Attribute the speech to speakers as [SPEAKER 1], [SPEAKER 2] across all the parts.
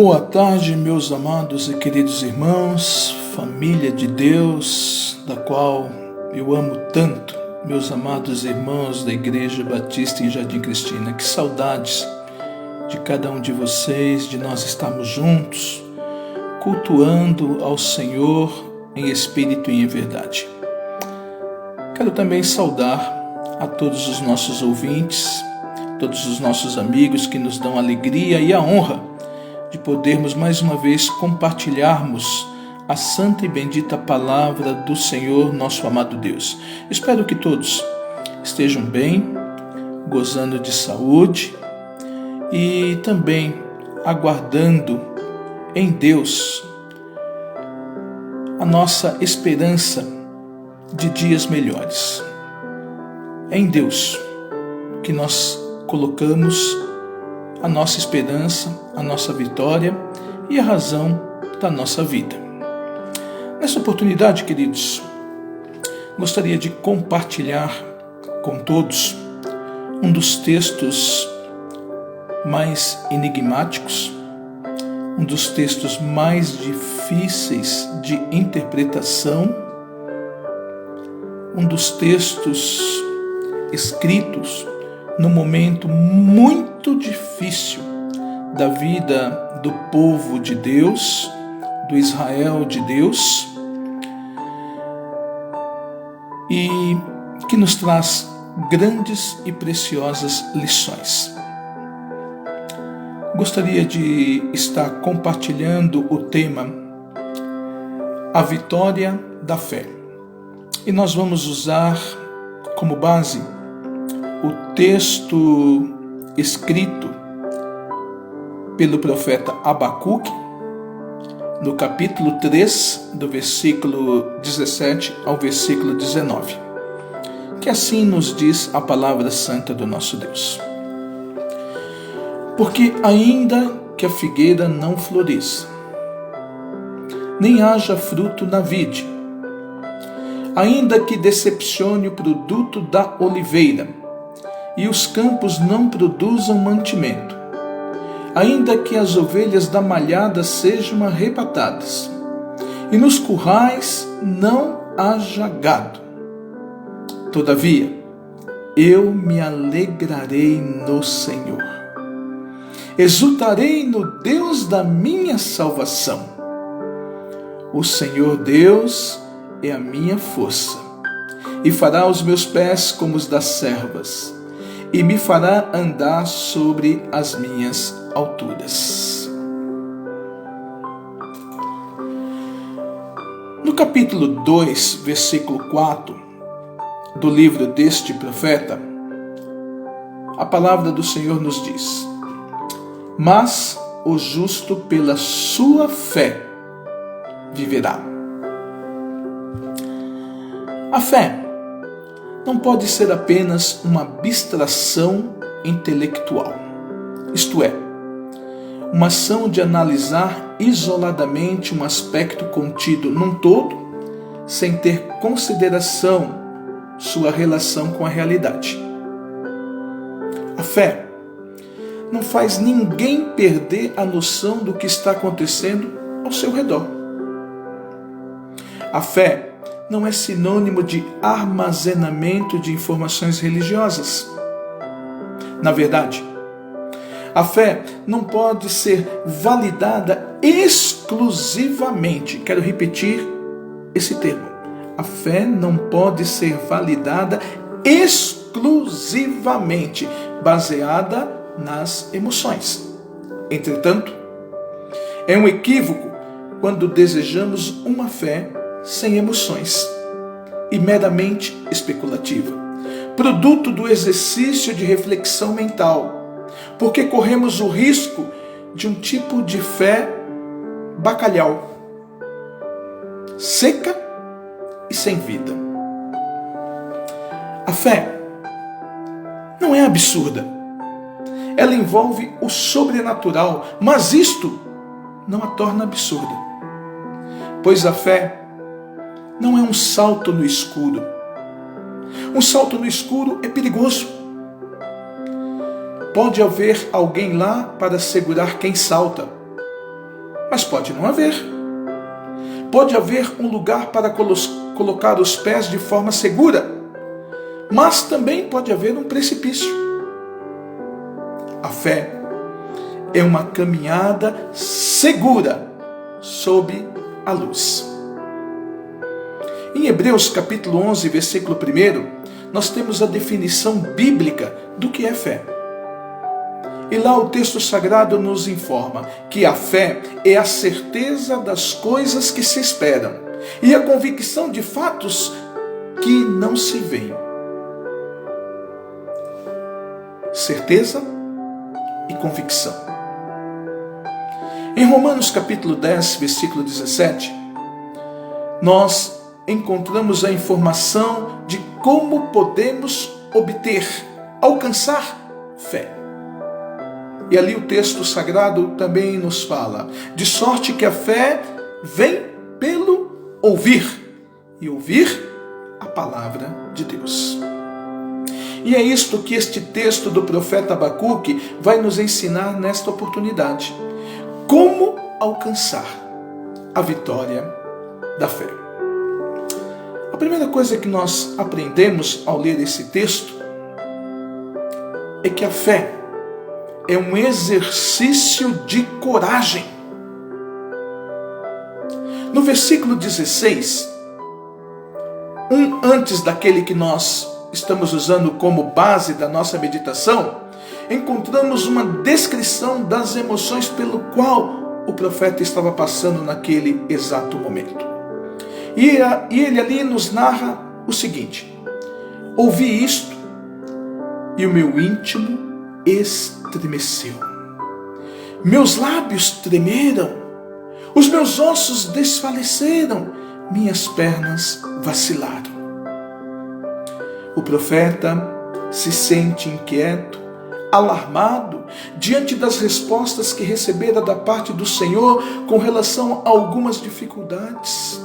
[SPEAKER 1] Boa tarde, meus amados e queridos irmãos, família de Deus, da qual eu amo tanto, meus amados irmãos da Igreja Batista em Jardim Cristina. Que saudades de cada um de vocês, de nós estarmos juntos, cultuando ao Senhor em espírito e em verdade. Quero também saudar a todos os nossos ouvintes, todos os nossos amigos que nos dão alegria e a honra de podermos mais uma vez compartilharmos a santa e bendita palavra do Senhor, nosso amado Deus. Espero que todos estejam bem, gozando de saúde e também aguardando em Deus a nossa esperança de dias melhores. É em Deus que nós colocamos a nossa esperança, a nossa vitória e a razão da nossa vida. Nessa oportunidade, queridos, gostaria de compartilhar com todos um dos textos mais enigmáticos, um dos textos mais difíceis de interpretação, um dos textos escritos num momento muito difícil da vida do povo de Deus, do Israel de Deus, e que nos traz grandes e preciosas lições. Gostaria de estar compartilhando o tema A Vitória da Fé. E nós vamos usar como base o texto escrito pelo profeta Abacuque, no capítulo 3, do versículo 17 ao versículo 19, que assim nos diz a palavra santa do nosso Deus. Porque ainda que a figueira não floresça, nem haja fruto na vide, ainda que decepcione o produto da oliveira, e os campos não produzam mantimento, ainda que as ovelhas da malhada sejam arrebatadas, e nos currais não haja gado. Todavia, eu me alegrarei no Senhor, exultarei no Deus da minha salvação. O Senhor Deus é a minha força, e fará os meus pés como os das servas, e me fará andar sobre as minhas alturas. No capítulo 2, versículo 4 do livro deste profeta, a palavra do Senhor nos diz: mas o justo pela sua fé viverá. A fé não pode ser apenas uma abstração intelectual, isto é, uma ação de analisar isoladamente um aspecto contido num todo, sem ter consideração sua relação com a realidade. A fé não faz ninguém perder a noção do que está acontecendo ao seu redor. A fé não é sinônimo de armazenamento de informações religiosas. Na verdade, a fé não pode ser validada exclusivamente. Quero repetir esse termo. A fé não pode ser validada exclusivamente baseada nas emoções. Entretanto, é um equívoco quando desejamos uma fé sem emoções e meramente especulativa, produto do exercício de reflexão mental, porque corremos o risco de um tipo de fé bacalhau, seca e sem vida. A fé não é absurda, ela envolve o sobrenatural, mas isto não a torna absurda, pois a fé não é um salto no escuro. Um salto no escuro é perigoso. Pode haver alguém lá para segurar quem salta, mas pode não haver. Pode haver um lugar para colocar os pés de forma segura, mas também pode haver um precipício. A fé é uma caminhada segura sob a luz. Em Hebreus capítulo 11, versículo 1, nós temos a definição bíblica do que é fé. E lá o texto sagrado nos informa que a fé é a certeza das coisas que se esperam e a convicção de fatos que não se veem. Certeza e convicção. Em Romanos capítulo 10, versículo 17, nós encontramos a informação de como podemos obter, alcançar fé. E ali o texto sagrado também nos fala, de sorte que a fé vem pelo ouvir, e ouvir a palavra de Deus. E é isto que este texto do profeta Abacuque vai nos ensinar nesta oportunidade. Como alcançar a vitória da fé. A primeira coisa que nós aprendemos ao ler esse texto é que a fé é um exercício de coragem. No versículo 16, antes daquele que nós estamos usando como base da nossa meditação, encontramos uma descrição das emoções pelo qual o profeta estava passando naquele exato momento. E ele ali nos narra o seguinte: ouvi isto e o meu íntimo estremeceu. Meus lábios tremeram, os meus ossos desfaleceram, minhas pernas vacilaram. O profeta se sente inquieto, alarmado, diante das respostas que recebera da parte do Senhor com relação a algumas dificuldades,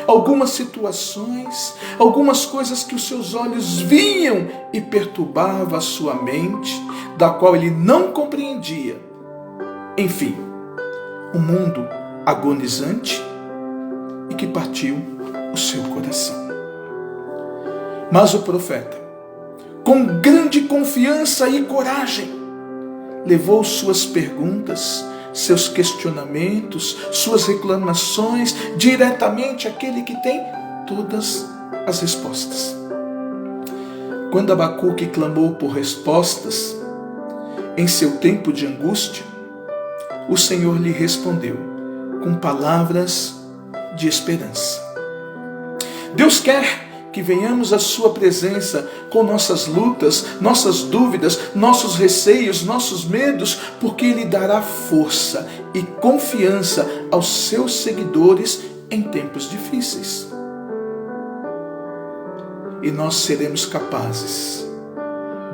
[SPEAKER 1] algumas situações, algumas coisas que os seus olhos viam e perturbava a sua mente, da qual ele não compreendia. Enfim, um mundo agonizante e que partiu o seu coração. Mas o profeta, com grande confiança e coragem, levou suas perguntas, seus questionamentos, suas reclamações diretamente àquele que tem todas as respostas. Quando Abacuque clamou por respostas em seu tempo de angústia, o Senhor lhe respondeu com palavras de esperança. Deus quer que venhamos à sua presença com nossas lutas, nossas dúvidas, nossos receios, nossos medos, porque Ele dará força e confiança aos seus seguidores em tempos difíceis. E nós seremos capazes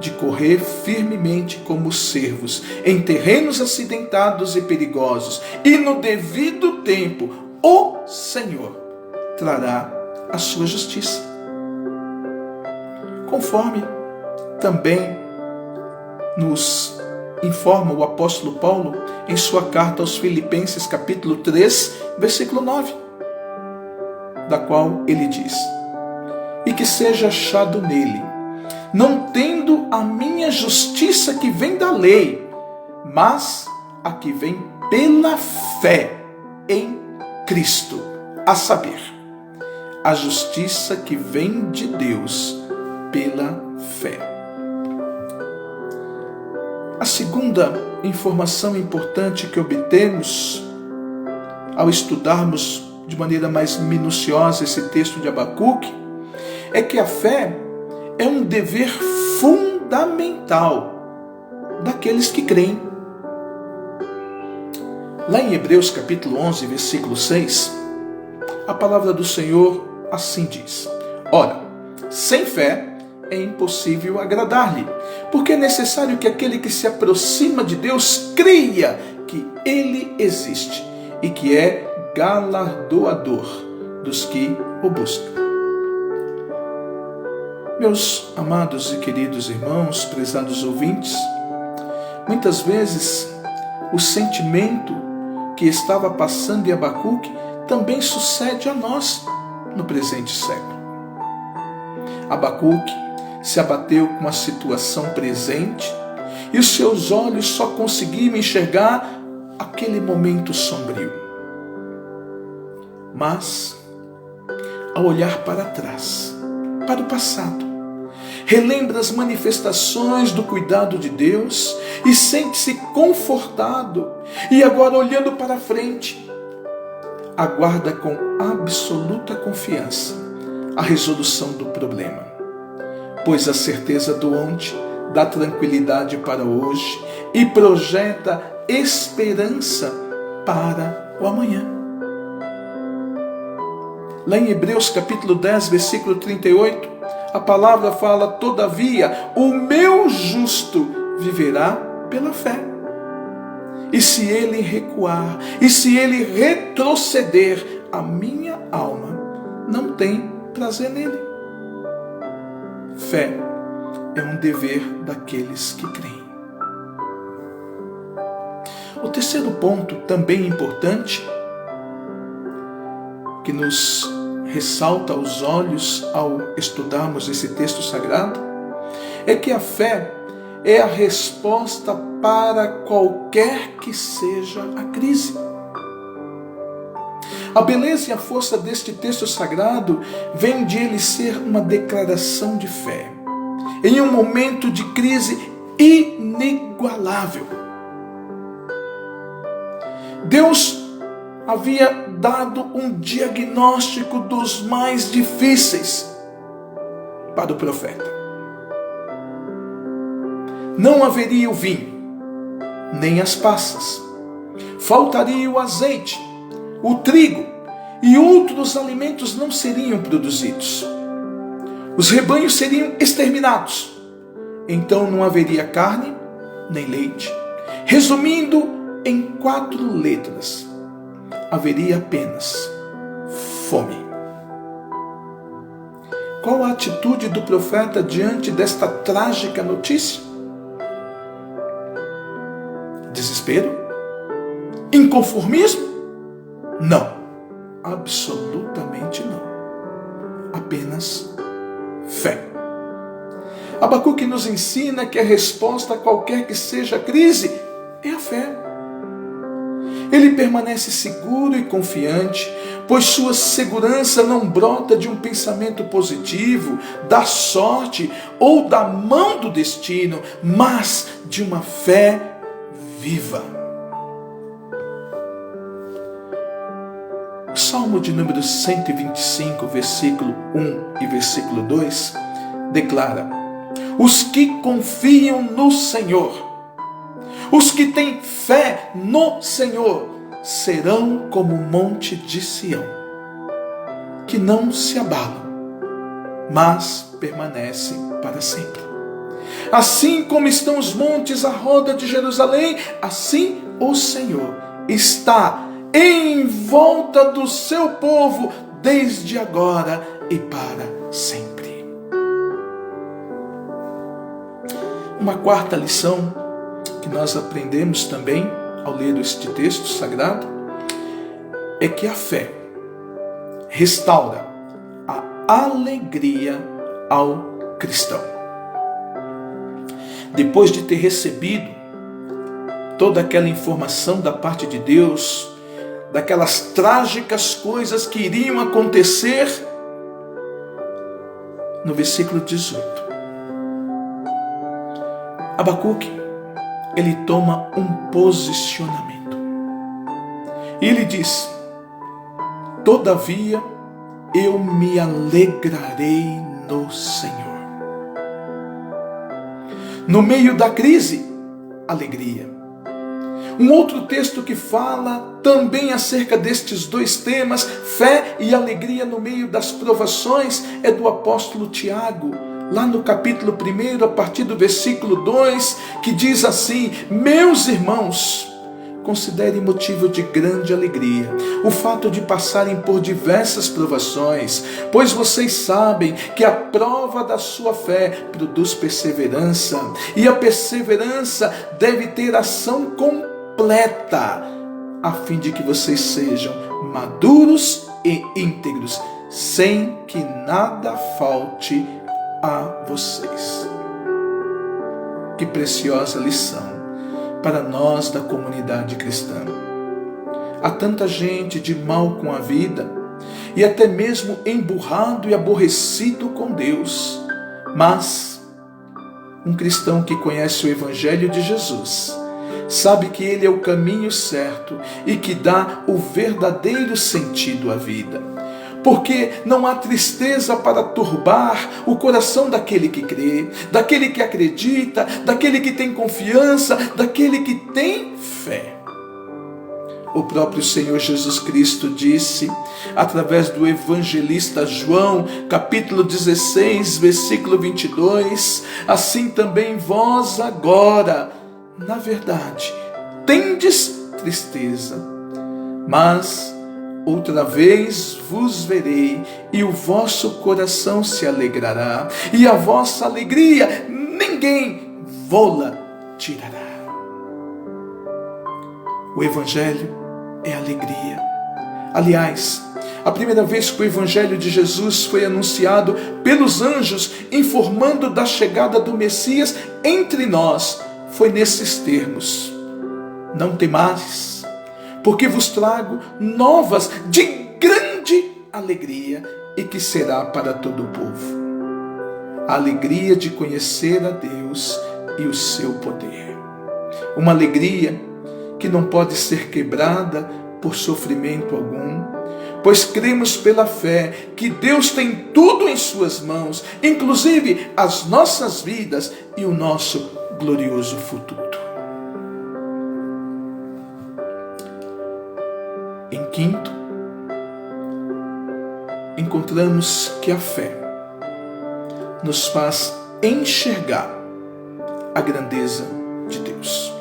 [SPEAKER 1] de correr firmemente como cervos em terrenos acidentados e perigosos, e no devido tempo o Senhor trará a sua justiça. Conforme também nos informa o apóstolo Paulo em sua carta aos Filipenses, capítulo 3, versículo 9, da qual ele diz: e que seja achado nele, não tendo a minha justiça que vem da lei, mas a que vem pela fé em Cristo, a saber, a justiça que vem de Deus pela fé. A segunda informação importante que obtemos ao estudarmos de maneira mais minuciosa esse texto de Abacuque é que a fé é um dever fundamental daqueles que creem. Lá em Hebreus capítulo 11, versículo 6, a palavra do Senhor assim diz: ora, sem fé é impossível agradar-lhe, porque é necessário que aquele que se aproxima de Deus creia que Ele existe e que é galardoador dos que o buscam. Meus amados e queridos irmãos, prezados ouvintes, muitas vezes o sentimento que estava passando em Abacuque também sucede a nós no presente século. Abacuque se abateu com a situação presente e os seus olhos só conseguiam enxergar aquele momento sombrio. Mas, ao olhar para trás, para o passado, relembra as manifestações do cuidado de Deus e sente-se confortado. E agora, olhando para frente, aguarda com absoluta confiança a resolução do problema, pois a certeza do ontem dá tranquilidade para hoje e projeta esperança para o amanhã. Lá em Hebreus capítulo 10, versículo 38, a palavra fala: todavia, o meu justo viverá pela fé. E se ele recuar, e se ele retroceder, a minha alma não tem prazer nele. Fé é um dever daqueles que creem. O terceiro ponto, também importante, que nos ressalta aos olhos ao estudarmos esse texto sagrado, é que a fé é a resposta para qualquer que seja a crise. A beleza e a força deste texto sagrado vem de ele ser uma declaração de fé, em um momento de crise inigualável. Deus havia dado um diagnóstico dos mais difíceis para o profeta. Não haveria o vinho, nem as passas. Faltaria o azeite, o trigo e outros alimentos não seriam produzidos. Os rebanhos seriam exterminados. Então não haveria carne, nem leite. Resumindo em 4 letras, haveria apenas fome. Qual a atitude do profeta diante desta trágica notícia? Desespero? Inconformismo? Não, absolutamente não. Apenas fé. Abacuque nos ensina que a resposta a qualquer que seja a crise é a fé. Ele permanece seguro e confiante, pois sua segurança não brota de um pensamento positivo, da sorte ou da mão do destino, mas de uma fé viva. O Salmo de número 125, versículo 1 e versículo 2, declara: os que confiam no Senhor, os que têm fé no Senhor, serão como o monte de Sião, que não se abalam, mas permanecem para sempre. Assim como estão os montes à roda de Jerusalém, assim o Senhor está em volta do seu povo, desde agora e para sempre. Uma quarta lição que nós aprendemos também ao ler este texto sagrado é que a fé restaura a alegria ao cristão. Depois de ter recebido toda aquela informação da parte de Deus, daquelas trágicas coisas que iriam acontecer, no versículo 18, Abacuque, ele toma um posicionamento. E ele diz: todavia eu me alegrarei no Senhor. No meio da crise, alegria. Um outro texto que fala também acerca destes dois temas, fé e alegria no meio das provações, é do apóstolo Tiago, lá no capítulo 1, a partir do versículo 2, que diz assim: meus irmãos, considerem motivo de grande alegria o fato de passarem por diversas provações, pois vocês sabem que a prova da sua fé produz perseverança, e a perseverança deve ter ação completa, a fim de que vocês sejam maduros e íntegros, sem que nada falte a vocês. Que preciosa lição para nós da comunidade cristã. Há tanta gente de mal com a vida e até mesmo emburrado e aborrecido com Deus, mas um cristão que conhece o Evangelho de Jesus sabe que Ele é o caminho certo e que dá o verdadeiro sentido à vida. Porque não há tristeza para turbar o coração daquele que crê, daquele que acredita, daquele que tem confiança, daquele que tem fé. O próprio Senhor Jesus Cristo disse, através do evangelista João, capítulo 16, versículo 22, assim também vós agora, na verdade, tendes tristeza, mas outra vez vos verei, e o vosso coração se alegrará, e a vossa alegria ninguém vô-la tirará. O Evangelho é alegria. Aliás, a primeira vez que o Evangelho de Jesus foi anunciado pelos anjos, informando da chegada do Messias entre nós, foi nesses termos: não temais, porque vos trago novas de grande alegria e que será para todo o povo. A alegria de conhecer a Deus e o seu poder. Uma alegria que não pode ser quebrada por sofrimento algum, pois cremos pela fé que Deus tem tudo em suas mãos, inclusive as nossas vidas e o nosso glorioso futuro. Em quinto, encontramos que a fé nos faz enxergar a grandeza de Deus.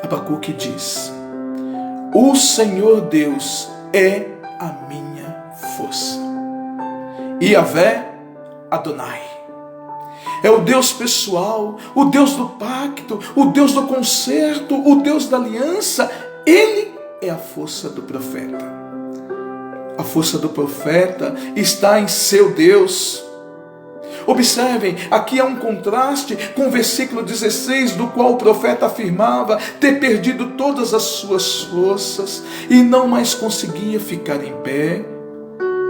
[SPEAKER 1] Abacuque diz: o Senhor Deus é a minha força. Yahvé Adonai é o Deus pessoal, o Deus do pacto, o Deus do concerto, o Deus da aliança. Ele é a força do profeta. A força do profeta está em seu Deus. Observem, aqui há um contraste com o versículo 16, do qual o profeta afirmava ter perdido todas as suas forças e não mais conseguia ficar em pé.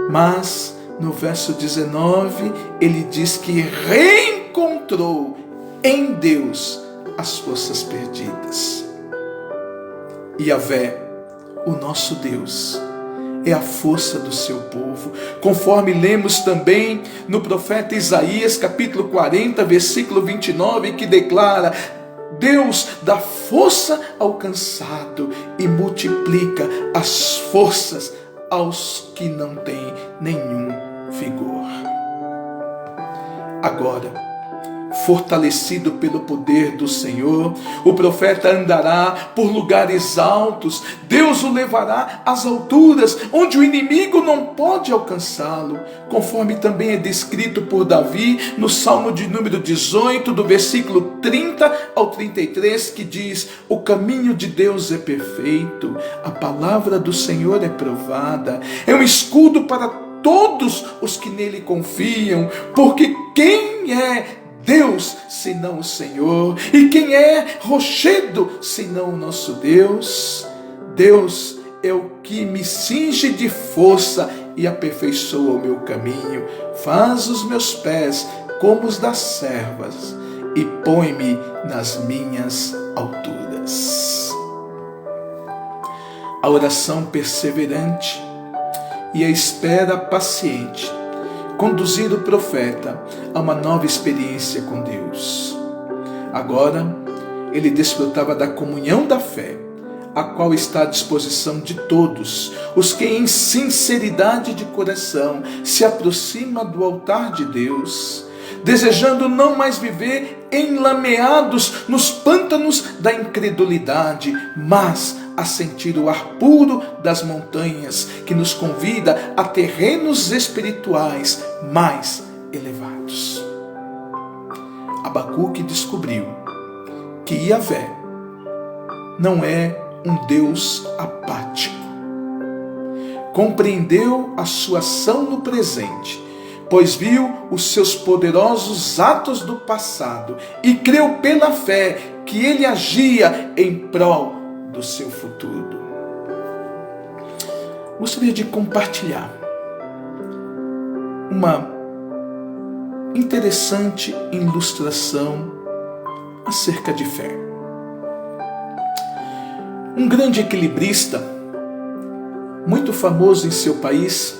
[SPEAKER 1] Mas no verso 19, ele diz que reencontrou em Deus as forças perdidas. Yahvé, o nosso Deus, é a força do seu povo, conforme lemos também no profeta Isaías, capítulo 40, versículo 29, que declara: Deus dá força ao cansado e multiplica as forças aos que não têm nenhum vigor. Agora, fortalecido pelo poder do Senhor, o profeta andará por lugares altos. Deus o levará às alturas, onde o inimigo não pode alcançá-lo, conforme também é descrito por Davi no Salmo de número 18, do versículo 30 ao 33, que diz: o caminho de Deus é perfeito, a palavra do Senhor é provada, é um escudo para todos os que nele confiam, porque quem é Deus senão o Senhor? E quem é rochedo senão o nosso Deus? Deus é o que me cinge de força e aperfeiçoa o meu caminho, faz os meus pés como os das servas e põe-me nas minhas alturas. A oração perseverante e a espera paciente conduzir o profeta a uma nova experiência com Deus. Agora, ele desfrutava da comunhão da fé, a qual está à disposição de todos os que em sinceridade de coração se aproximam do altar de Deus, desejando não mais viver enlameados nos pântanos da incredulidade, mas a sentir o ar puro das montanhas, que nos convida a terrenos espirituais mais elevados. Abacuque descobriu que Yahvé não é um Deus apático. Compreendeu a sua ação no presente, pois viu os seus poderosos atos do passado e creu pela fé que ele agia em prol do seu futuro. Gostaria de compartilhar uma interessante ilustração acerca de fé. Um grande equilibrista, muito famoso em seu país,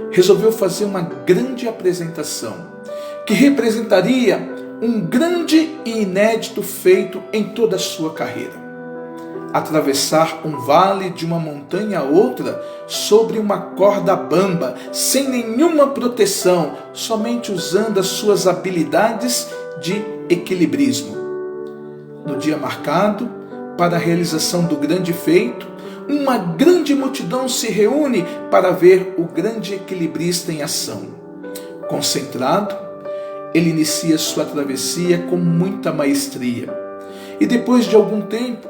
[SPEAKER 1] resolveu fazer uma grande apresentação que representaria um grande e inédito feito em toda a sua carreira. Atravessar um vale de uma montanha a outra sobre uma corda bamba, sem nenhuma proteção, somente usando as suas habilidades de equilibrismo. No dia marcado para a realização do grande feito, uma grande multidão se reúne para ver o grande equilibrista em ação. Concentrado, ele inicia sua travessia com muita maestria. E depois de algum tempo,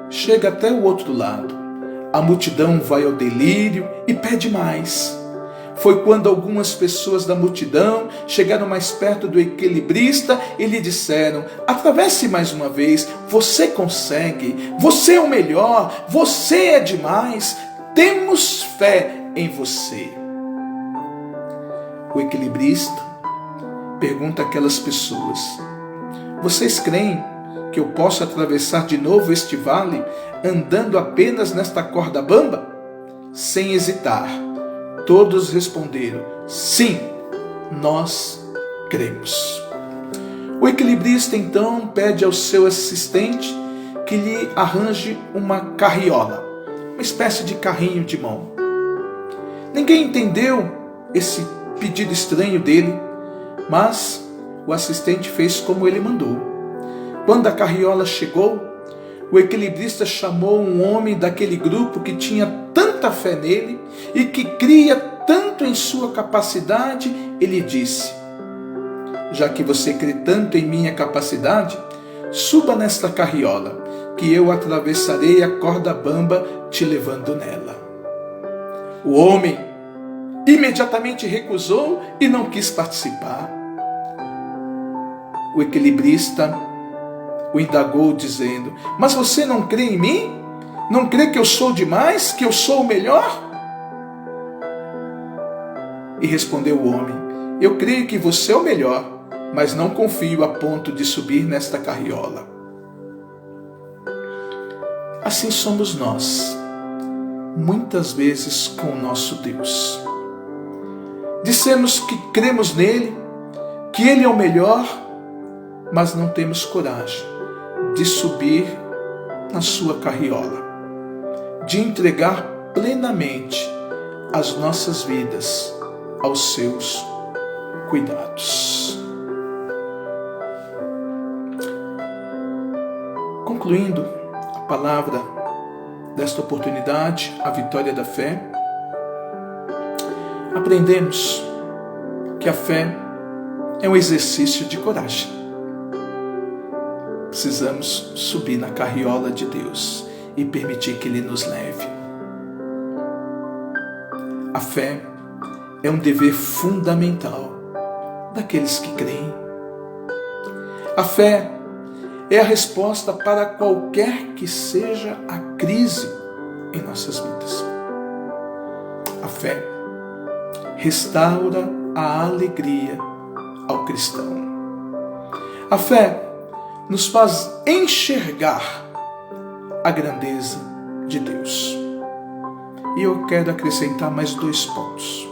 [SPEAKER 1] chega até o outro lado. A multidão vai ao delírio e pede mais. Foi quando algumas pessoas da multidão chegaram mais perto do equilibrista e lhe disseram: atravesse mais uma vez, você consegue, você é o melhor, você é demais, temos fé em você. O equilibrista pergunta àquelas pessoas: vocês creem que eu posso atravessar de novo este vale andando apenas nesta corda bamba? Sem hesitar, todos responderam: sim, nós cremos. O equilibrista então pede ao seu assistente que lhe arranje uma carriola, uma espécie de carrinho de mão. Ninguém entendeu esse pedido estranho dele, mas o assistente fez como ele mandou. Quando a carriola chegou, o equilibrista chamou um homem daquele grupo que tinha tanta fé nele e que cria tanto em sua capacidade. Ele disse: já que você crê tanto em minha capacidade, suba nesta carriola, que eu atravessarei a corda bamba te levando nela. O homem imediatamente recusou e não quis participar. O equilibrista o indagou dizendo: mas você não crê em mim? Não crê que eu sou demais? Que eu sou o melhor? E respondeu o homem: eu creio que você é o melhor, mas não confio a ponto de subir nesta carriola. Assim somos nós, muitas vezes com o nosso Deus. Dissemos que cremos nele, que ele é o melhor, mas não temos coragem de subir na sua carriola, de entregar plenamente as nossas vidas aos seus cuidados. Concluindo a palavra desta oportunidade, a vitória da fé, aprendemos que a fé é um exercício de coragem. Precisamos subir na carriola de Deus e permitir que Ele nos leve. A fé é um dever fundamental daqueles que creem. A fé é a resposta para qualquer que seja a crise em nossas vidas. A fé restaura a alegria ao cristão. A fé nos faz enxergar a grandeza de Deus. E eu quero acrescentar mais 2 pontos.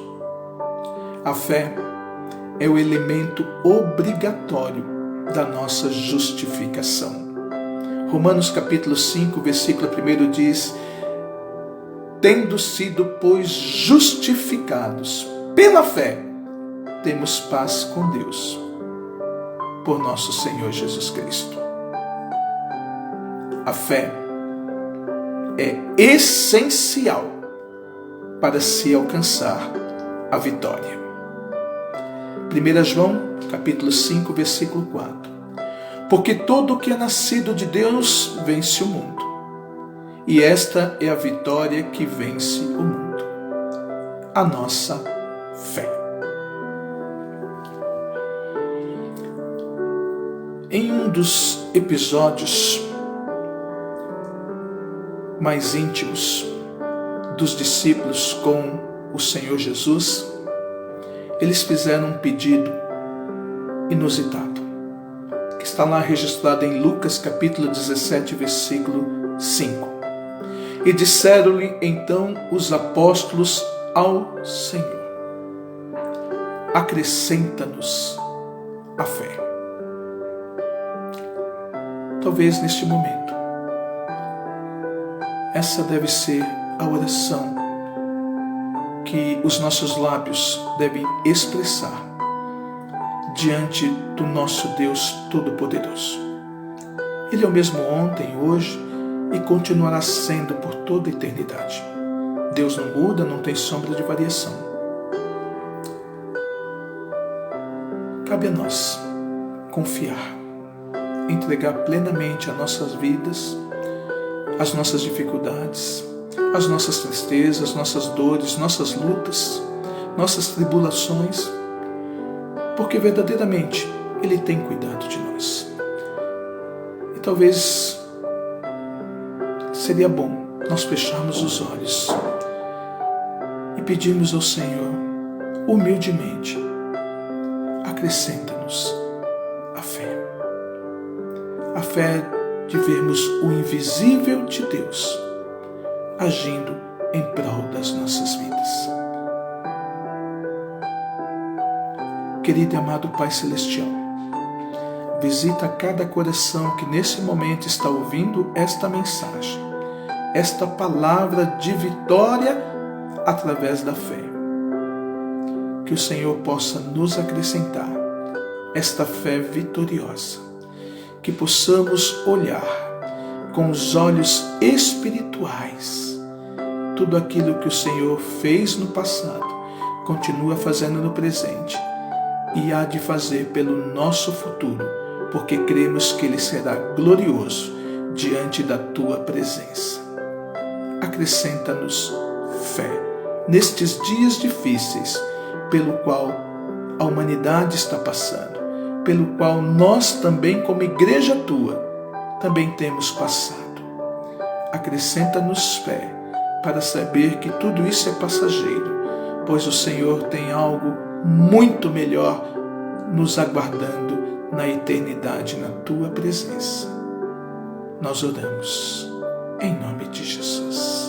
[SPEAKER 1] A fé é o elemento obrigatório da nossa justificação. Romanos capítulo 5, versículo 1 diz: tendo sido, pois, justificados pela fé, temos paz com Deus, por nosso Senhor Jesus Cristo. A fé é essencial para se alcançar a vitória. 1 João, capítulo 5, versículo 4. Porque todo o que é nascido de Deus vence o mundo. e esta é a vitória que vence o mundo: a nossa fé. Em um dos episódios mais íntimos dos discípulos com o Senhor Jesus, eles fizeram um pedido inusitado, que está lá registrado em Lucas capítulo 17, versículo 5. E disseram-lhe então os apóstolos ao Senhor: acrescenta-nos a fé. Talvez neste momento, essa deve ser a oração que os nossos lábios devem expressar diante do nosso Deus Todo-Poderoso. Ele é o mesmo ontem, hoje e continuará sendo por toda a eternidade. Deus não muda, não tem sombra de variação. Cabe a nós confiar, entregar plenamente as nossas vidas, as nossas dificuldades, as nossas tristezas, nossas dores, nossas lutas, nossas tribulações, porque verdadeiramente Ele tem cuidado de nós. E talvez seria bom nós fecharmos os olhos e pedirmos ao Senhor, humildemente: acrescenta-nos a fé. A fé de vermos o invisível de Deus agindo em prol das nossas vidas. Querido e amado Pai Celestial, visita cada coração que nesse momento está ouvindo esta mensagem, esta palavra de vitória através da fé. Que o Senhor possa nos acrescentar esta fé vitoriosa, que possamos olhar com os olhos espirituais tudo aquilo que o Senhor fez no passado, continua fazendo no presente e há de fazer pelo nosso futuro, porque cremos que Ele será glorioso diante da Tua presença. Acrescenta-nos fé nestes dias difíceis pelo qual a humanidade está passando, pelo qual nós também, como igreja Tua, também temos passado. Acrescenta-nos fé para saber que tudo isso é passageiro, pois o Senhor tem algo muito melhor nos aguardando na eternidade, na Tua presença. Nós oramos em nome de Jesus.